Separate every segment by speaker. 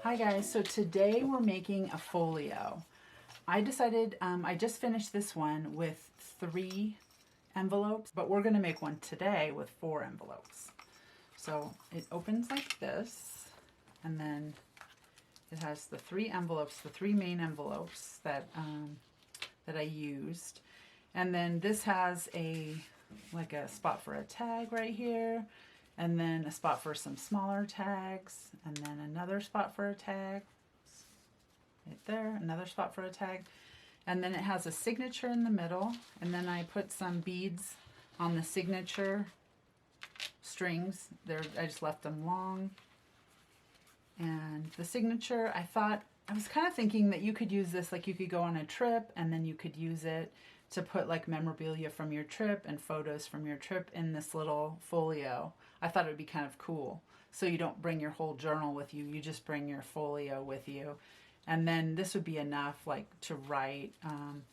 Speaker 1: Hi guys, so today we're making a folio. I decided, I just finished this one with 3 envelopes, but we're going to make one today with 4 envelopes. So it opens like this, and then it has the 3 envelopes, the 3 main envelopes that I used. And then this has like a spot for a tag right here, and then a spot for some smaller tags, and then another spot for a tag right there, another spot for a tag, and then it has a signature in the middle, and then I put some beads on the signature strings. I just left them long. And the signature, I was kind of thinking that you could use this, like you could go on a trip and then you could use it to put like memorabilia from your trip and photos from your trip in this little folio. I thought it would be kind of cool. So you don't bring your whole journal with you, you just bring your folio with you. And then this would be enough like to write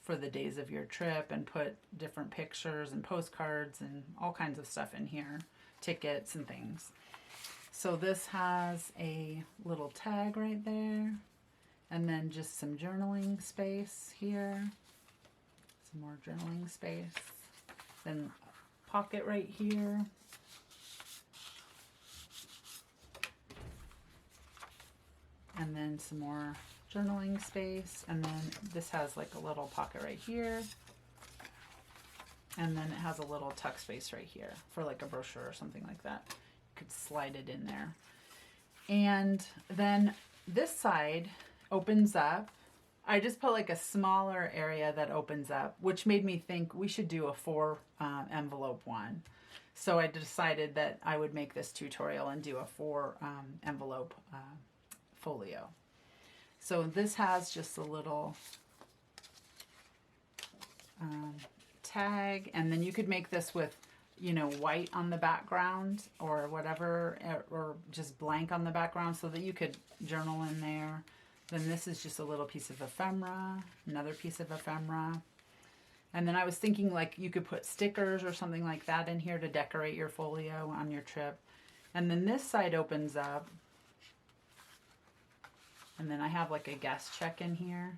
Speaker 1: for the days of your trip and put different pictures and postcards and all kinds of stuff in here, tickets and things. So this has a little tag right there, and then just some journaling space here, some more journaling space, then a pocket right here, and then some more journaling space, and then this has like a little pocket right here, and then it has a little tuck space right here for like a brochure or something like that. Could slide it in there. And then this side opens up. I just put like a smaller area that opens up, which made me think we should do a 4 envelope one. So I decided that I would make this tutorial and do a 4 envelope folio. So this has just a little tag, and then you could make this with, you know, white on the background or whatever, or just blank on the background so that you could journal in there. Then this is just a little piece of ephemera, another piece of ephemera. And then I was thinking like you could put stickers or something like that in here to decorate your folio on your trip. And then this side opens up. And then I have like a guest check in here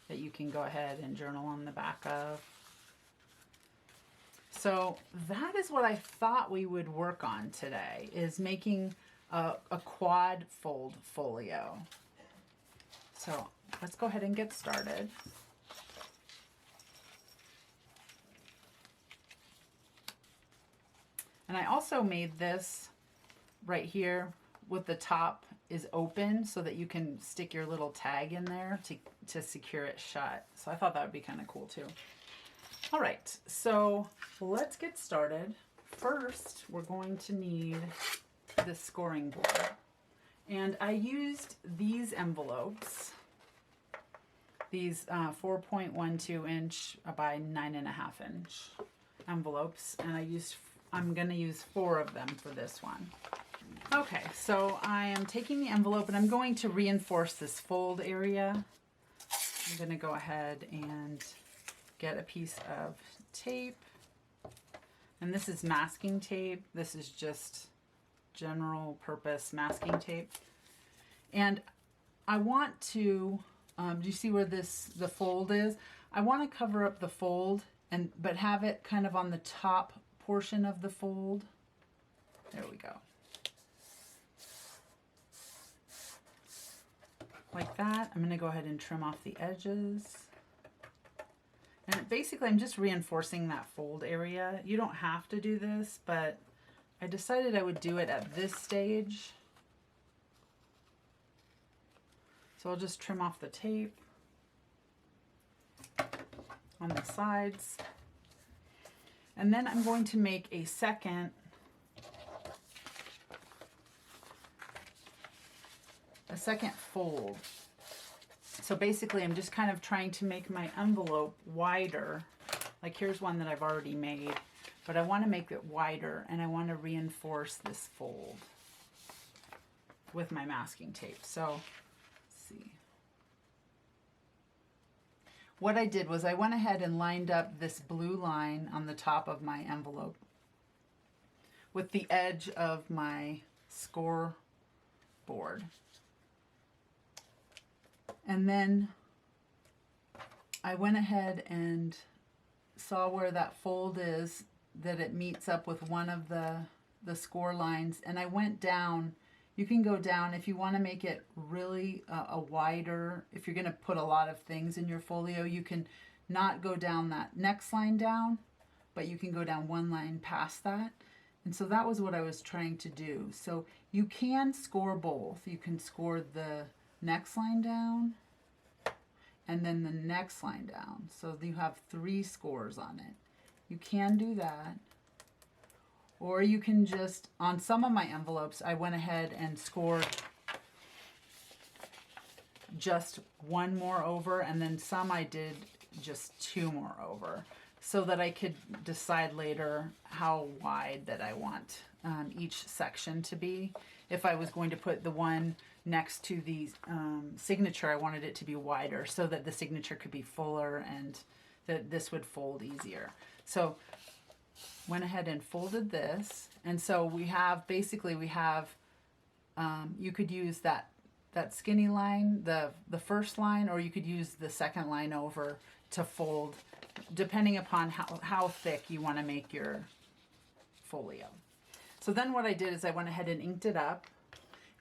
Speaker 1: that you can go ahead and journal on the back of. So that is what I thought we would work on today, is making a quad fold folio. So let's go ahead and get started. And I also made this right here with the top is open so that you can stick your little tag in there to secure it shut. So I thought that would be kind of cool too. All right, so let's get started. First, we're going to need the scoring board. And I used these envelopes, these 4.12 inch by 9.5 inch envelopes, and I'm going to use 4 of them for this one. Okay, so I am taking the envelope and I'm going to reinforce this fold area. I'm going to go ahead and get a piece of tape, and this is masking tape. This is just general purpose masking tape. And I want to, do you see where the fold is? I want to cover up the fold but have it kind of on the top portion of the fold. There we go. Like that. I'm going to go ahead and trim off the edges. And basically I'm just reinforcing that fold area. You don't have to do this, but I decided I would do it at this stage. So I'll just trim off the tape on the sides. And then I'm going to make a second fold. So basically I'm just kind of trying to make my envelope wider. Like here's one that I've already made, but I want to make it wider and I want to reinforce this fold with my masking tape. So let's see. What I did was I went ahead and lined up this blue line on the top of my envelope with the edge of my score board. And then I went ahead and saw where that fold is, that it meets up with one of the score lines, and I went down. You can go down if you want to make it really a wider, if you're going to put a lot of things in your folio, you can not go down that next line down, but you can go down one line past that. And so that was what I was trying to do. So you can score both. You can score the next line down and then the next line down. So you have 3 scores on it. You can do that. Or you can just, on some of my envelopes, I went ahead and scored just 1 more over, and then some I did just 2 more over, so that I could decide later how wide that I want each section to be. If I was going to put the one next to the signature, I wanted it to be wider so that the signature could be fuller and that this would fold easier. So went ahead and folded this, and so we have you could use that skinny line, the first line, or you could use the second line over to fold, depending upon how thick you want to make your folio. So then what I did is I went ahead and inked it up,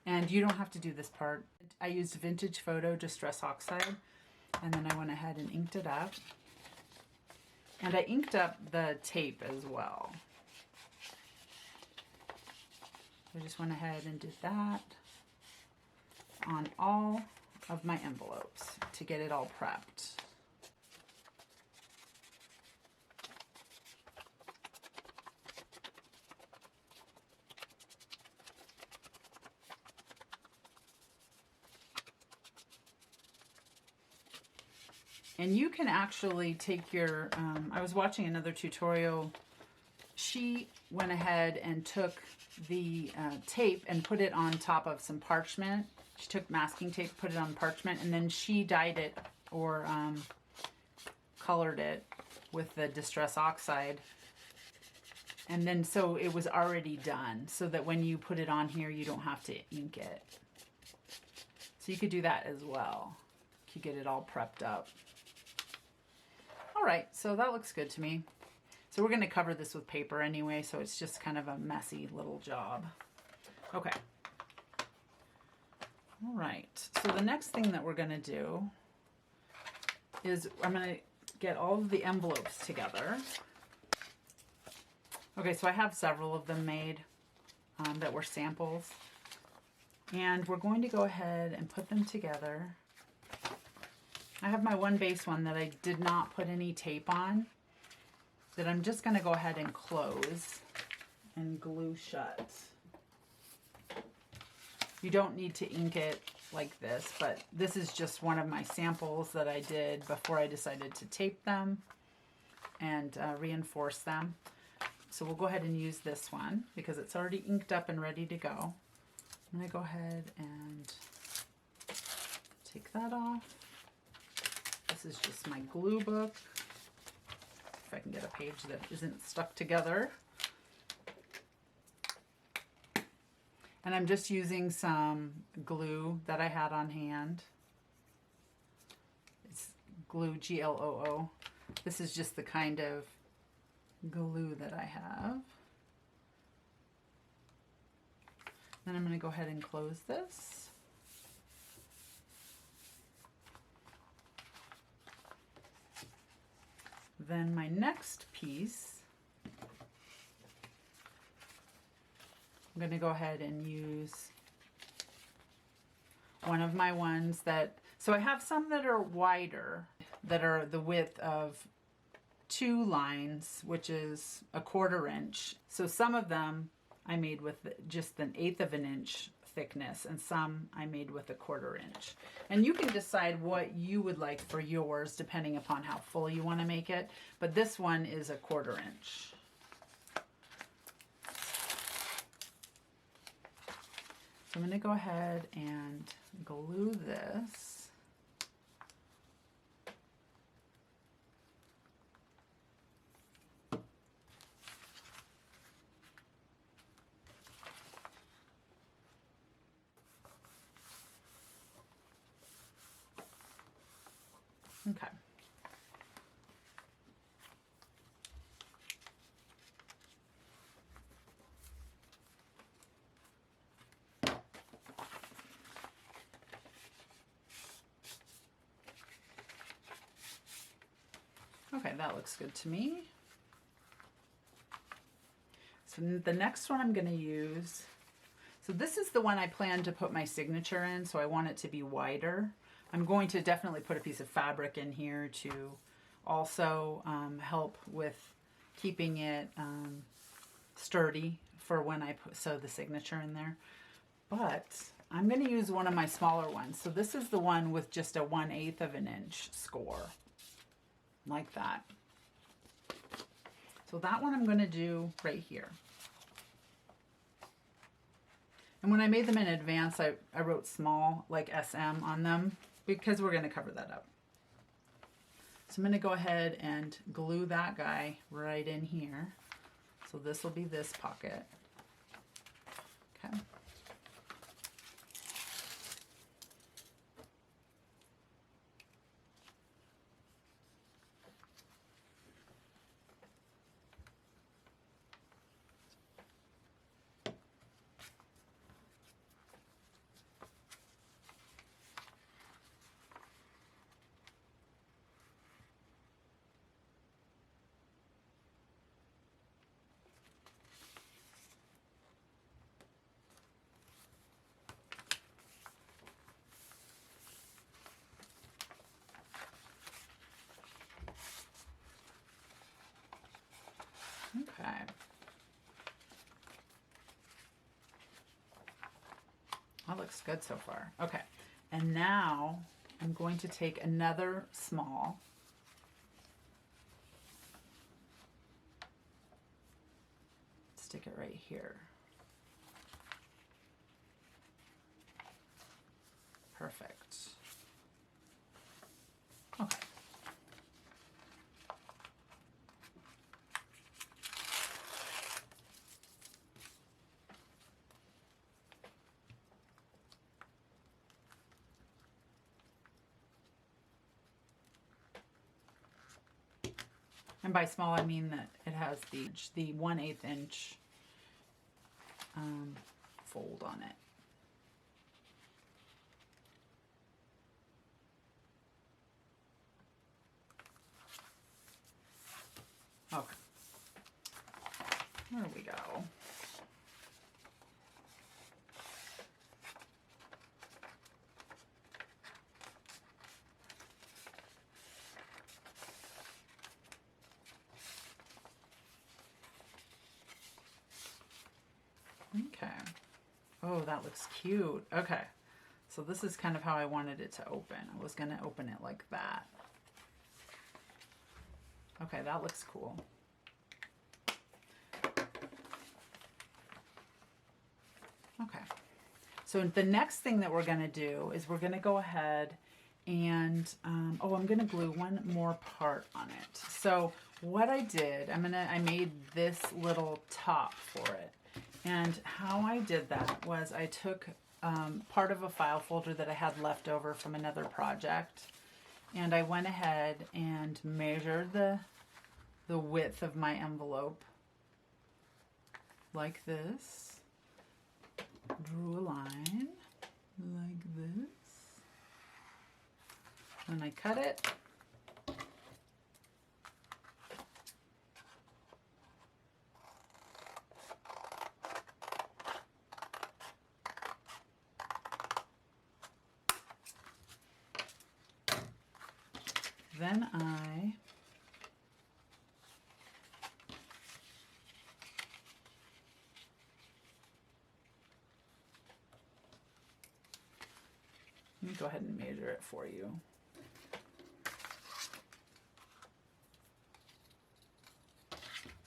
Speaker 1: and you don't have to do this part. I used Vintage Photo Distress Oxide, and then I went ahead and inked it up. And I inked up the tape as well. I just went ahead and did that on all of my envelopes to get it all prepped. And you can actually take your, I was watching another tutorial. She went ahead and took the tape and put it on top of some parchment. She took masking tape, put it on parchment, and then she dyed it or colored it with the Distress Oxide. And then so it was already done, so that when you put it on here, you don't have to ink it. So you could do that as well. You could get it all prepped up. All right, so that looks good to me. So we're going to cover this with paper anyway, so it's just kind of a messy little job. Okay. All right, so the next thing that we're going to do is I'm going to get all of the envelopes together. Okay, so I have several of them made that were samples. And we're going to go ahead and put them together. I have my one base one that I did not put any tape on, that I'm just going to go ahead and close and glue shut. You don't need to ink it like this, but this is just one of my samples that I did before I decided to tape them and reinforce them. So we'll go ahead and use this one because it's already inked up and ready to go. I'm going to go ahead and take that off. This is just my glue book. If I can get a page that isn't stuck together. And I'm just using some glue that I had on hand. It's glue, Gloo. This is just the kind of glue that I have. Then I'm going to go ahead and close this. Then my next piece, I'm going to go ahead and use one of my ones that, so I have some that are wider, that are the width of 2 lines, which is 1/4 inch. So some of them I made with just 1/8 of an inch thickness, and some I made with 1/4 inch. And you can decide what you would like for yours depending upon how full you want to make it, but this one is 1/4 inch. So I'm going to go ahead and glue this. Okay, that looks good to me. So the next one I'm going to use, so this is the one I plan to put my signature in, so I want it to be wider. I'm going to definitely put a piece of fabric in here to also help with keeping it sturdy for when I sew the signature in there. But I'm going to use one of my smaller ones. So this is the one with just a 1/8 of an inch score, like that. So that one I'm going to do right here. And when I made them in advance, I wrote small, like SM, on them because we're going to cover that up. So I'm going to go ahead and glue that guy right in here. So this will be this pocket. Okay. Okay. That looks good so far. Okay. And now I'm going to take another small. Stick it right here. Perfect. Okay. And by small, I mean that it has the 1/8 inch fold on it. Okay. There we go. Okay. Oh, that looks cute. Okay. So this is kind of how I wanted it to open. I was going to open it like that. Okay, that looks cool. Okay. So the next thing that we're going to do is we're going to go ahead and, I'm going to glue one more part on it. So what I did, I made this little top for it. And how I did that was I took part of a file folder that I had left over from another project, and I went ahead and measured the width of my envelope like this, drew a line like this, and I cut it. Then let me go ahead and measure it for you.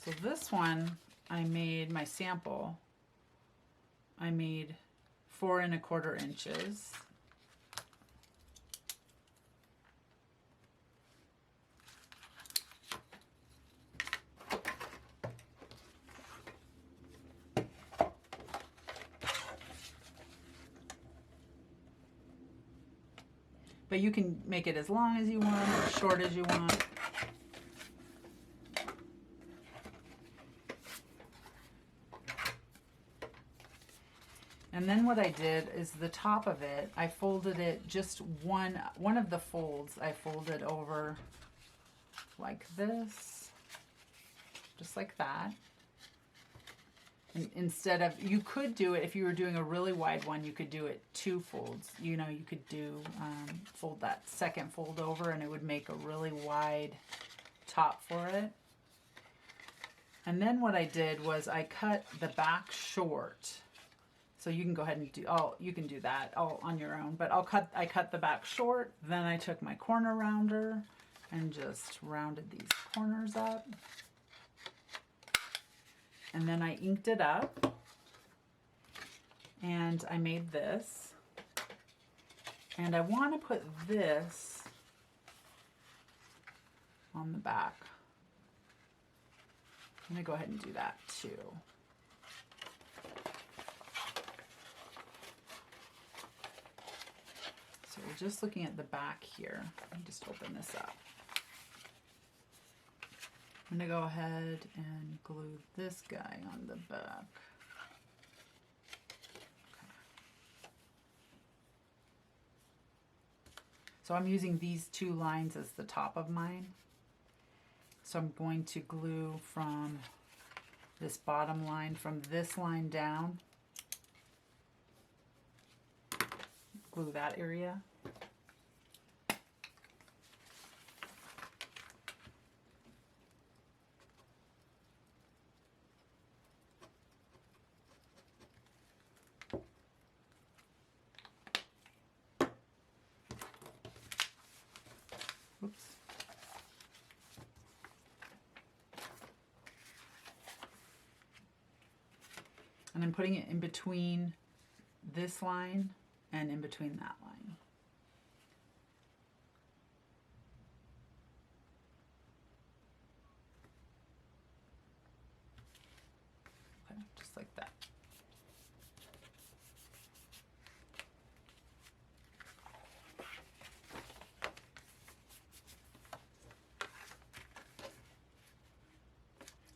Speaker 1: So this one, I made my sample. I made 4 1/4 inches. But you can make it as long as you want or as short as you want. And then what I did is the top of it, I folded it just one of the folds I folded over like this, just like that. And instead of, you could do it, if you were doing a really wide one, you could do it 2 folds. You know, you could do, fold that second fold over and it would make a really wide top for it. And then what I did was I cut the back short. So you can go ahead and do, you can do that all on your own, but I cut the back short. Then I took my corner rounder and just rounded these corners up. And then I inked it up and I made this. And I want to put this on the back. I'm going to go ahead and do that too. So we're just looking at the back here. Let me just open this up. I'm going to go ahead and glue this guy on the back. Okay. So I'm using these 2 lines as the top of mine. So I'm going to glue from this bottom line, from this line down. Glue that area. Oops. And I'm putting it in between this line and in between that line. Okay, just like that.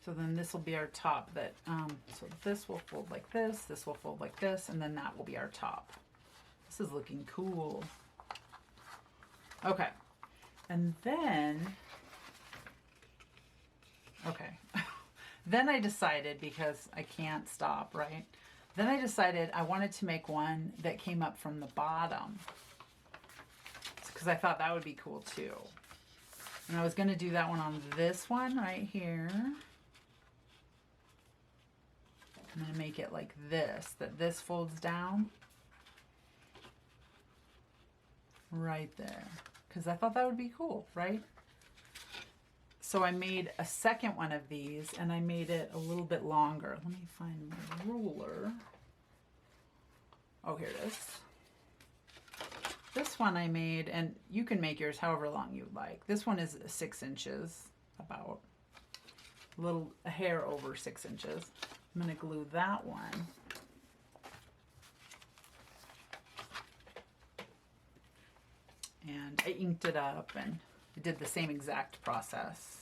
Speaker 1: So then this will be our top that, so this will fold like this will fold like this, and then that will be our top. This is looking cool. Okay, and then, okay, then I decided, because I can't stop, right? Then I decided I wanted to make one that came up from the bottom, because I thought that would be cool too. And I was going to do that one on this one right here. I'm going to make it like this, that this folds down right there, because I thought that would be cool, right? So I made a second one of these, and I made it a little bit longer. Let me find my ruler. Oh, here it is. This one I made, and you can make yours however long you'd like. This one is 6 inches, about a hair over 6 inches. I'm going to glue that one. And I inked it up, and I did the same exact process.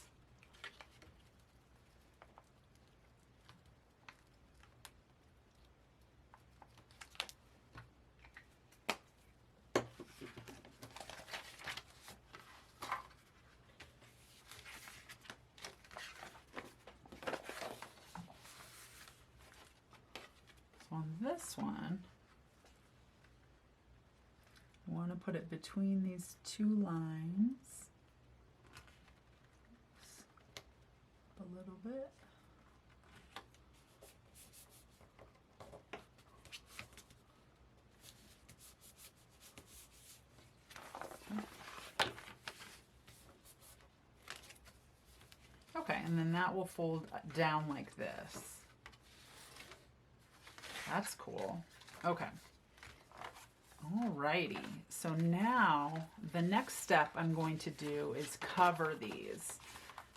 Speaker 1: On this one, I want to put it between these 2 lines. A little bit. Okay, and then that will fold down like this. That's cool. Okay. Alrighty. So now the next step I'm going to do is cover these.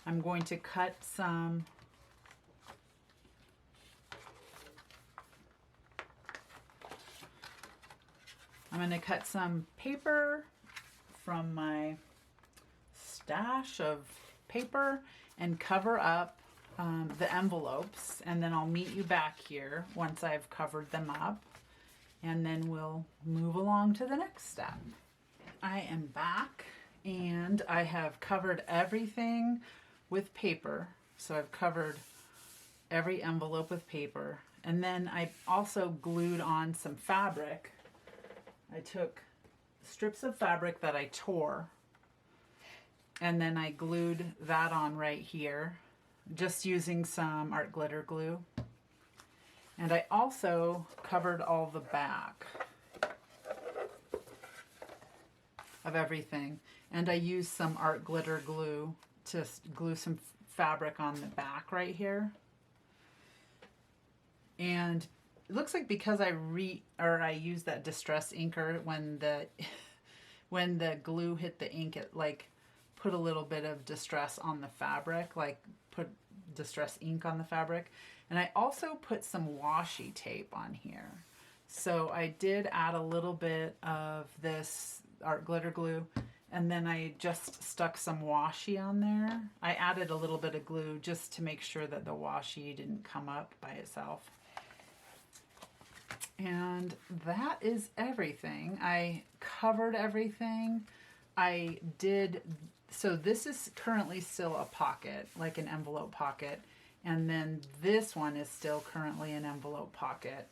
Speaker 1: I'm going to cut some paper from my stash of paper and cover up the envelopes, and then I'll meet you back here once I've covered them up, and then we'll move along to the next step. I am back, And I have covered everything with paper. So I've covered every envelope with paper. And then I also glued on some fabric. I took strips of fabric that I tore, and then I glued that on right here, just using some art glitter glue. And I also covered all the back of everything. And I used some art glitter glue to glue some fabric on the back right here. And it looks like because I used that distress inker when the glue hit the ink, it like put a little bit of distress on the fabric, like put distress ink on the fabric. And I also put some washi tape on here. So I did add a little bit of this art glitter glue, and then I just stuck some washi on there. I added a little bit of glue just to make sure that the washi didn't come up by itself. And that is everything. I covered everything. So this is currently still a pocket, like an envelope pocket. And then this one is still currently an envelope pocket.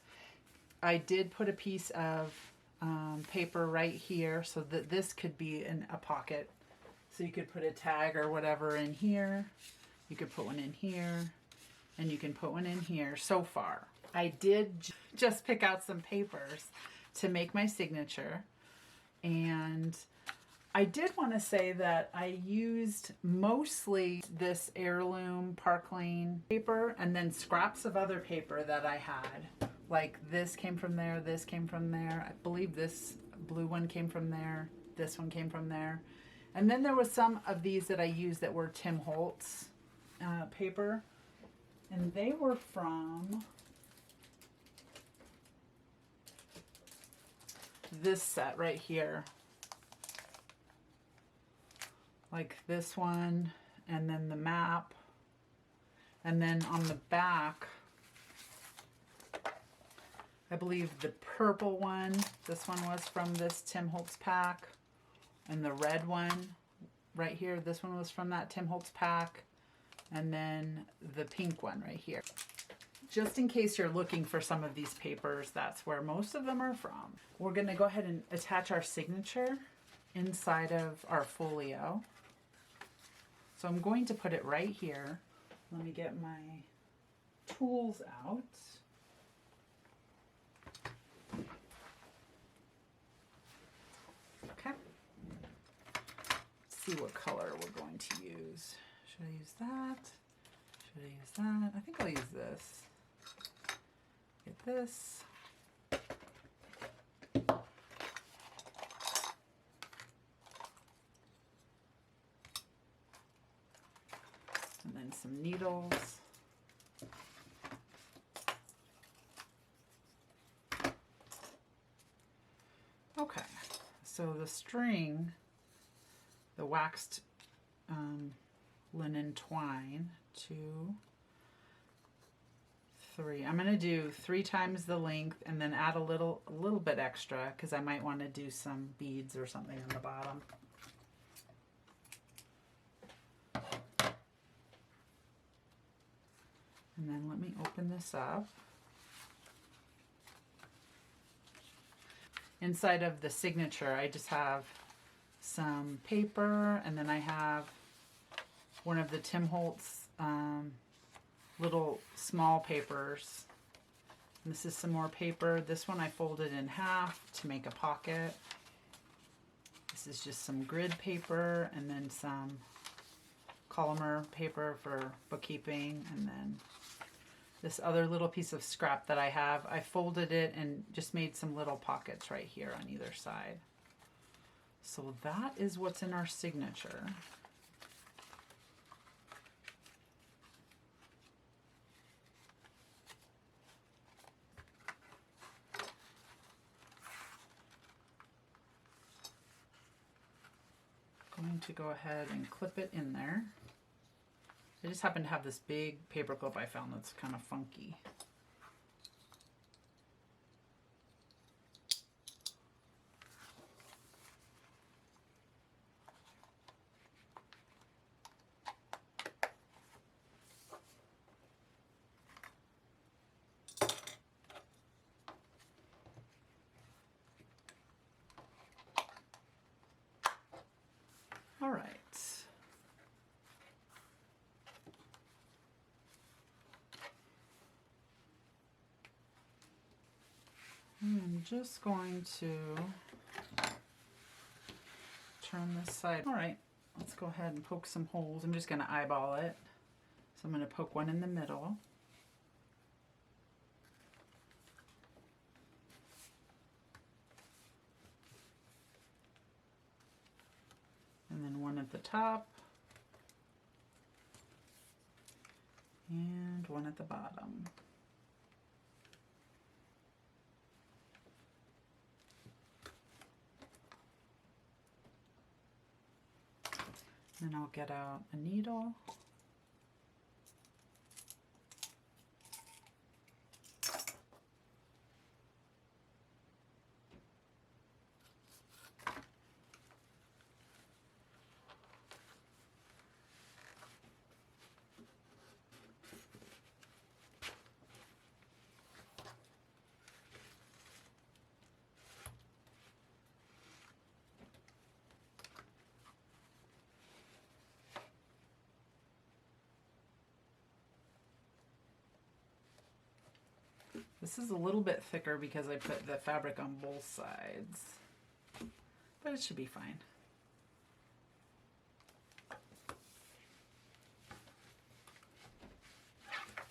Speaker 1: I did put a piece of paper right here so that this could be a pocket. So you could put a tag or whatever in here. You could put one in here, and you can put one in here. So far, I did just pick out some papers to make my signature. And I did want to say that I used mostly this heirloom Park Lane paper and then scraps of other paper that I had. Like this came from there, this came from there. I believe this blue one came from there. This one came from there. And then there was some of these that I used that were Tim Holtz paper. And they were from this set right here. Like this one, and then the map. And then on the back, I believe the purple one, this one was from this Tim Holtz pack. And the red one right here, this one was from that Tim Holtz pack. And then the pink one right here. Just in case you're looking for some of these papers, that's where most of them are from. We're going to go ahead and attach our signature inside of our folio. So I'm going to put it right here. Let me get my tools out. Okay. Let's see what color we're going to use. Should I use that? Should I use that? I think I'll use this. Get this. And then some needles. Okay, so the string, the waxed linen twine, 2, 3. I'm going to do 3 times the length and then add a little bit extra because I might want to do some beads or something on the bottom. And then let me open this up. Inside of the signature, I just have some paper, and then I have one of the Tim Holtz little small papers. And this is some more paper. This one I folded in half to make a pocket. This is just some grid paper, and then some Collamer paper for bookkeeping, and then this other little piece of scrap that I have. I folded it and just made some little pockets right here on either side. So that is what's in our signature. Going to go ahead and clip it in there. I just happen to have this big paper clip I found that's kind of funky. I'm just going to turn this side. All right, let's go ahead and poke some holes. I'm just going to eyeball it. So I'm going to poke one in the middle. And then one at the top. And one at the bottom. Then I'll get out a needle. This is a little bit thicker because I put the fabric on both sides, but it should be fine.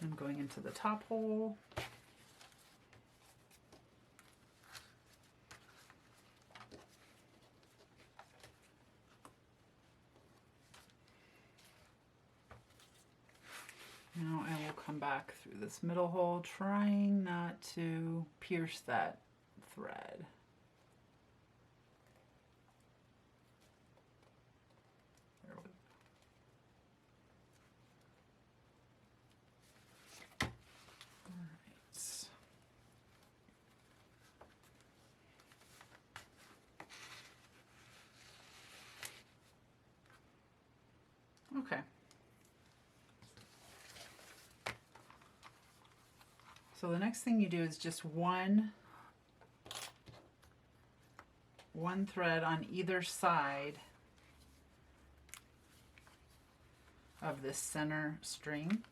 Speaker 1: I'm going into the top hole. Now I will come back through this middle hole, trying not to pierce that thread. There we go. All right. Okay. So the next thing you do is just one thread on either side of this center string.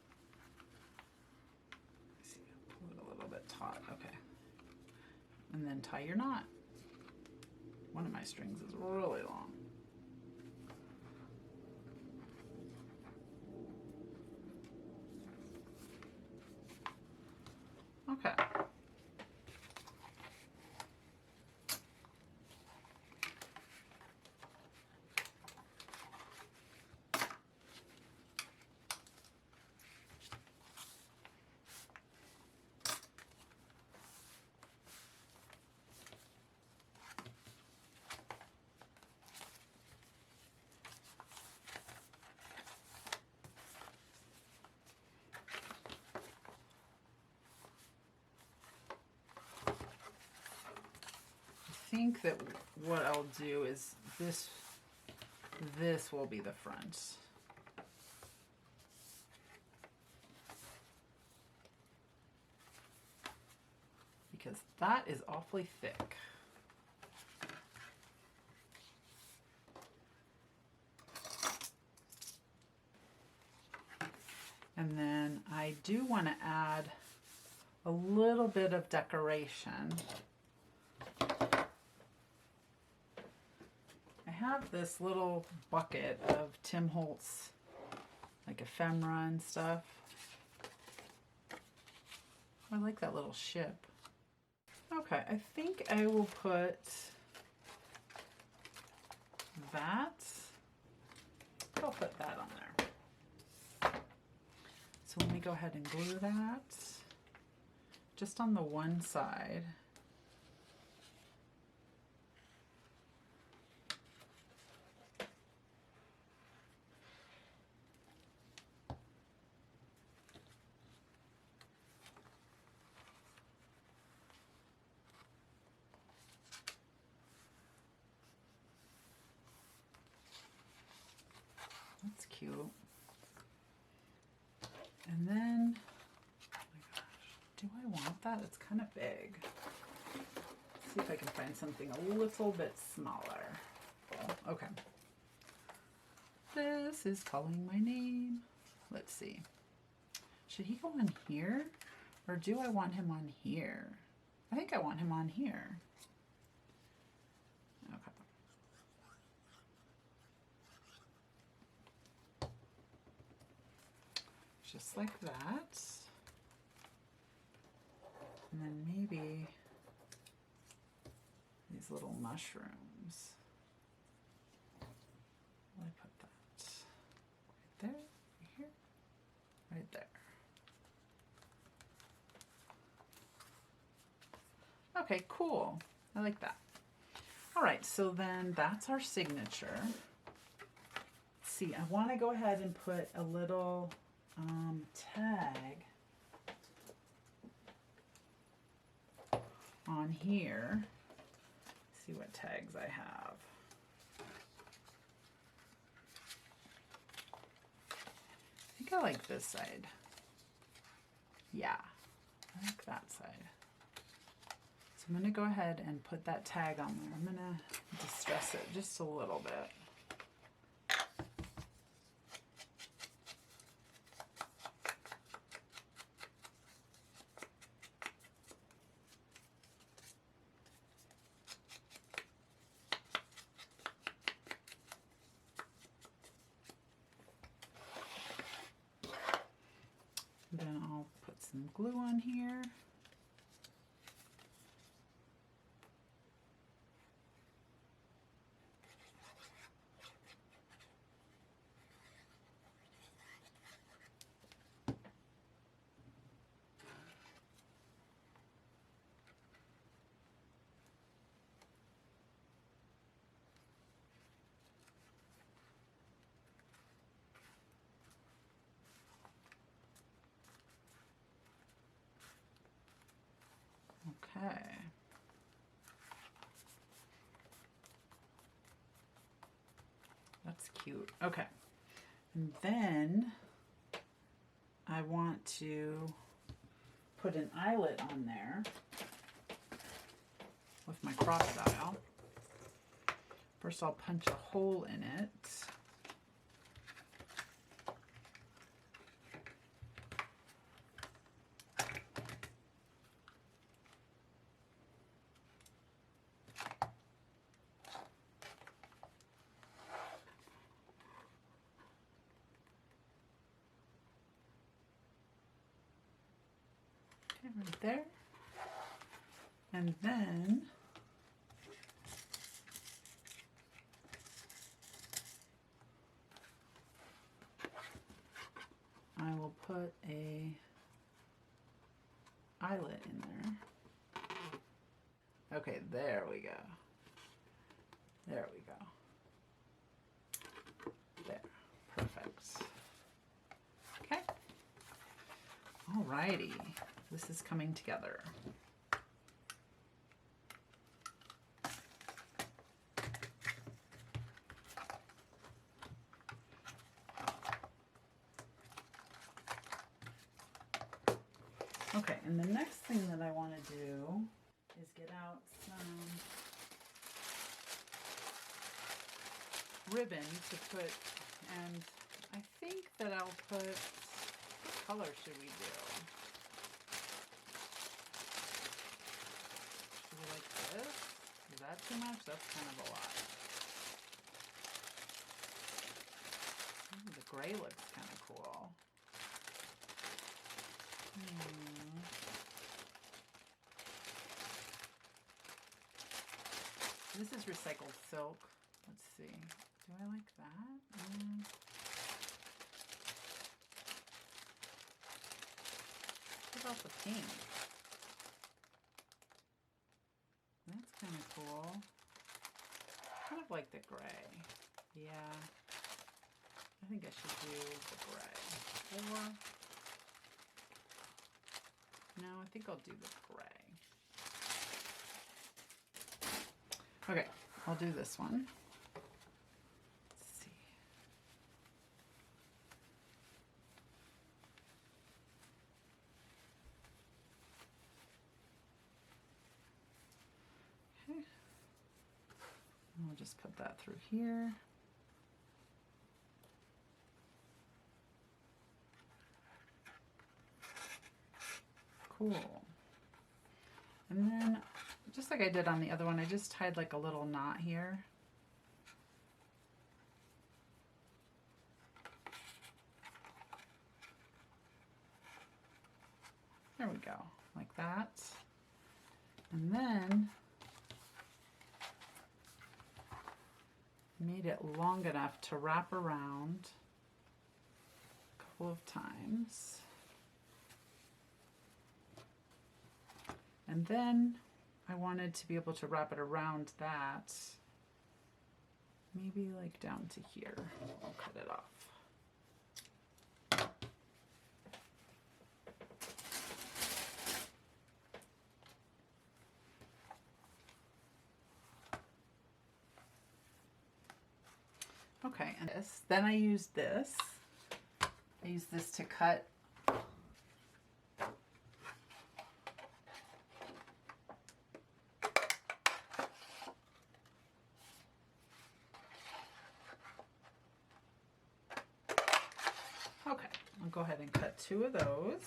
Speaker 1: See, pull it a little bit taut, okay. And then tie your knot. One of my strings is really long. Okay. I think that what I'll do is this will be the front. Because that is awfully thick. And then I do want to add a little bit of decoration. I have this little bucket of Tim Holtz, like ephemera and stuff. I like that little ship. Okay, I think I will put that. I'll put that on there. So let me go ahead and glue that just on the one side. That's cute. And then, oh my gosh, do I want that? It's kind of big. Let's see if I can find something a little bit smaller. Oh, okay. This is calling my name. Let's see. Should he go on here? Or do I want him on here? I think I want him on here. Okay. Just like that. And then maybe these little mushrooms. Where did I put that? Right there, right here, right there. Okay, cool. I like that. All right, so then that's our signature. Let's see, I want to go ahead and put a little tag on here. Let's see what tags I have. I think I like this side. Yeah, I like that side. So I'm going to go ahead and put that tag on there. I'm going to distress it just a little bit. Then I'll put some glue on here. Okay. That's cute. Okay. And then I want to put an eyelet on there with my crocodile. First I'll punch a hole in it. Right there. And then I will put a eyelet in there. Okay, there we go. There we go. There. Perfect. Okay. Alrighty. This is coming together. Okay, and the next thing that I want to do is get out some ribbon to put, and I think that I'll put, what color should we do? Should we like this? Is that too much? That's kind of a lot. Ooh, the gray looks kind of cool. This is recycled silk. Let's see. Do I like that? What about the pink? That's kind of cool. Kind of like the gray. Yeah. I think I should do the gray. Or no, I think I'll do the gray. Okay, I'll do this one. Let's see. Okay. I'll just put that through here. Cool. And then just like I did on the other one, I just tied like a little knot here. There we go, like that. And then made it long enough to wrap around a couple of times. And then I wanted to be able to wrap it around that, maybe like down to here. I'll cut it off. Okay, and then I used this. I used this to cut I'll go ahead and cut 2 of those.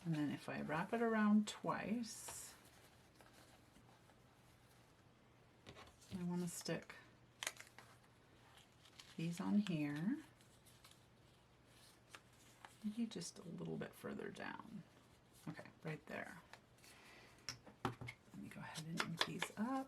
Speaker 1: And then if I wrap it around twice, I want to stick these on here. Maybe just a little bit further down. Okay, right there. Let me go ahead and ink these up.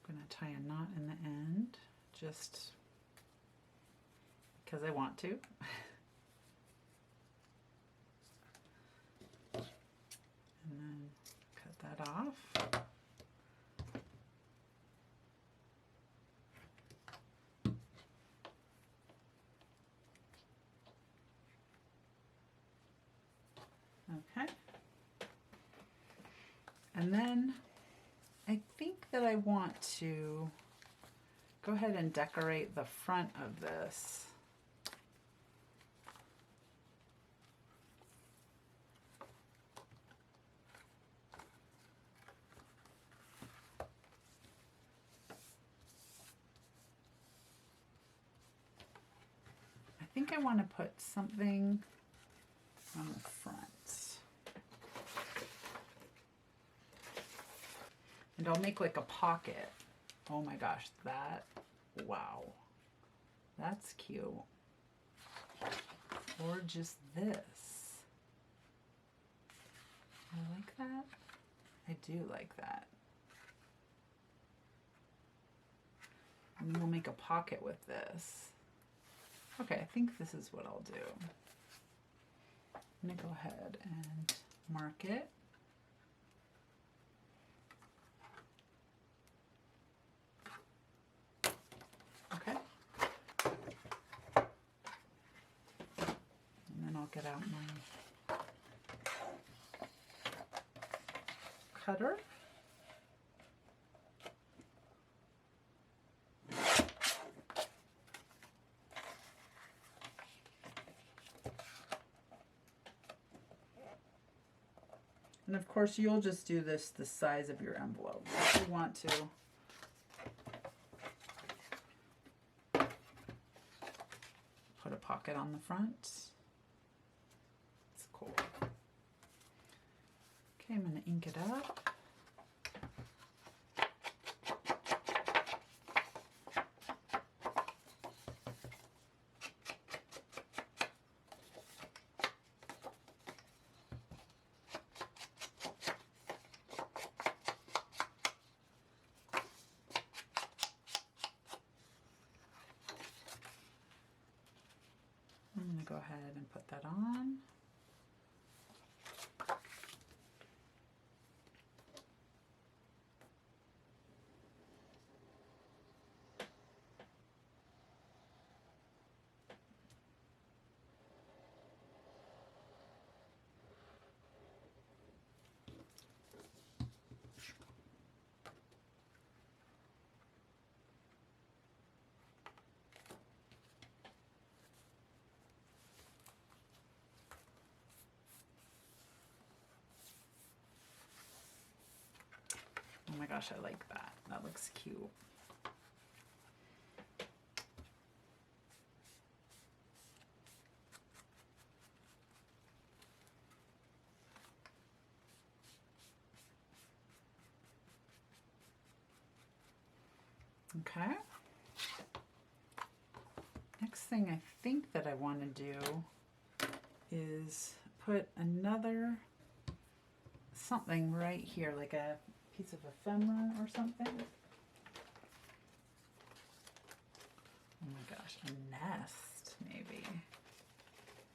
Speaker 1: I'm going to tie a knot in the end, just because I want to. And then cut that off. Okay. And then I think that I want to go ahead and decorate the front of this. I think I want to put something on the front. And I'll make like a pocket. Oh my gosh, wow. That's cute. Or just this. I like that. I do like that. And then we'll make a pocket with this. Okay, I think this is what I'll do. I'm gonna go ahead and mark it. Okay. And then I'll get out my cutter. And of course, you'll just do this the size of your envelope. If you want to put a pocket on the front. It's cool. Okay, I'm going to ink it up. ahead and put that on. Oh my gosh, I like that. That looks cute. Okay. Next thing I think that I want to do is put another something right here, like a piece of ephemera or something. Oh my gosh, a nest maybe.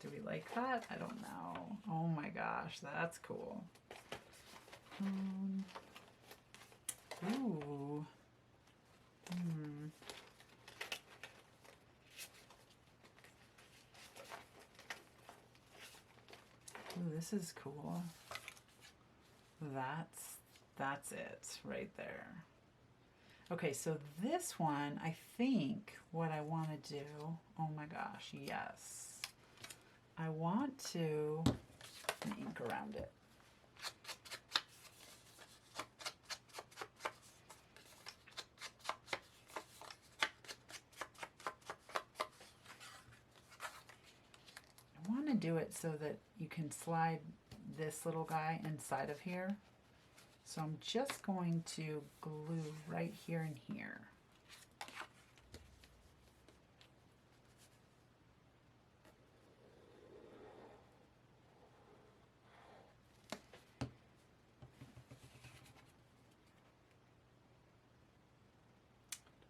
Speaker 1: Do we like that? I don't know. Oh my gosh, that's cool. Ooh. Ooh, this is cool. That's it right there. Okay, so this one, I think what I want to do, oh my gosh, yes. I want to ink around it. I want to do it so that you can slide this little guy inside of here. So I'm just going to glue right here and here.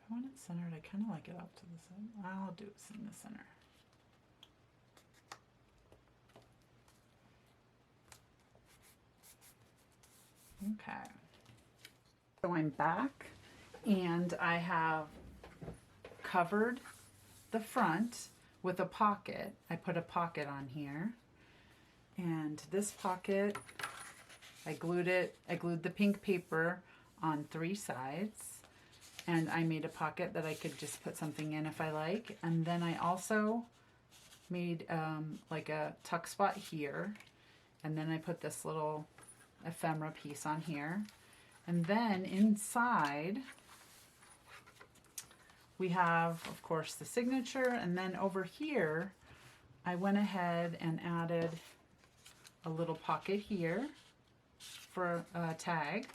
Speaker 1: I want it centered. I kind of like it up to the side. I'll do it in the center. Okay. So I'm back and I have covered the front with a pocket. I put a pocket on here, and this pocket, I glued the pink paper on 3 sides, and I made a pocket that I could just put something in if I like. And then I also made like a tuck spot here, and then I put this little ephemera piece on here. And then inside we have, of course, the signature, and then over here I went ahead and added a little pocket here for a tag.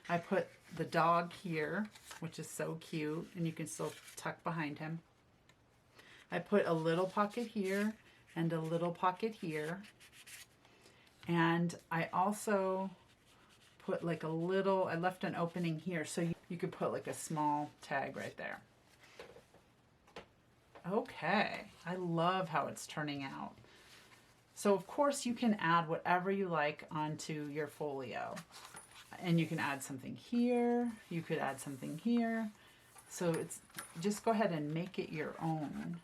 Speaker 1: I put the dog here, which is so cute, and you can still tuck behind him. I put a little pocket here and a little pocket here, and I also put like a little, I left an opening here so you could put like a small tag right there. Okay, I love how it's turning out. So of course you can add whatever you like onto your folio. And you can add something here, you could add something here. So it's just go ahead and make it your own.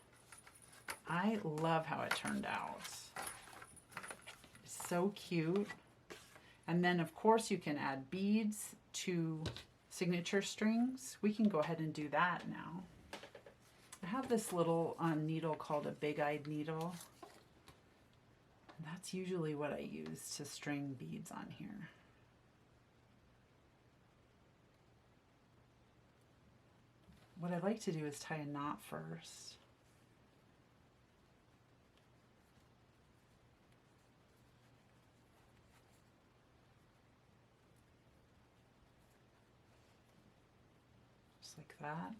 Speaker 1: I love how it turned out. It's so cute. And then of course you can add beads to signature strings. We can go ahead and do that now. I have this little needle called a big-eyed needle. And that's usually what I use to string beads on here. What I like to do is tie a knot first. Just like that.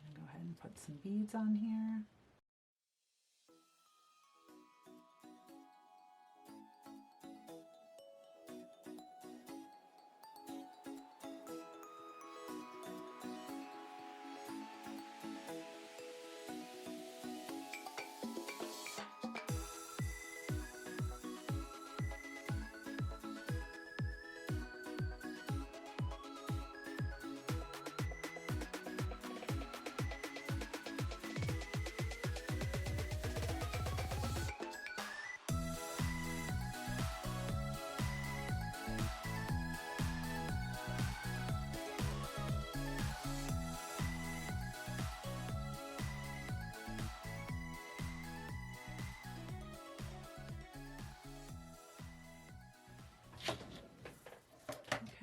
Speaker 1: And go ahead and put some beads on here.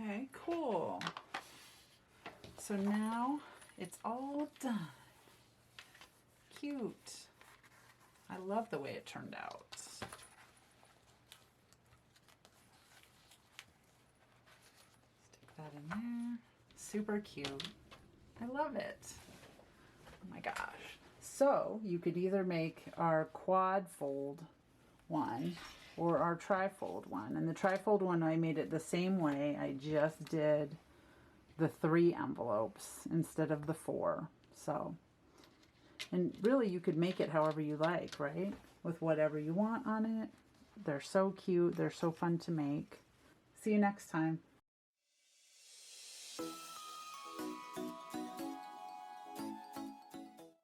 Speaker 1: Okay, cool. So now it's all done. Cute. I love the way it turned out. Stick that in there. Super cute. I love it. Oh my gosh. So you could either make our quad fold one or our trifold one. And the trifold one, I made it the same way. I just did the 3 envelopes instead of the 4. So, and really you could make it however you like, right? With whatever you want on it. They're so cute. They're so fun to make. See you next time.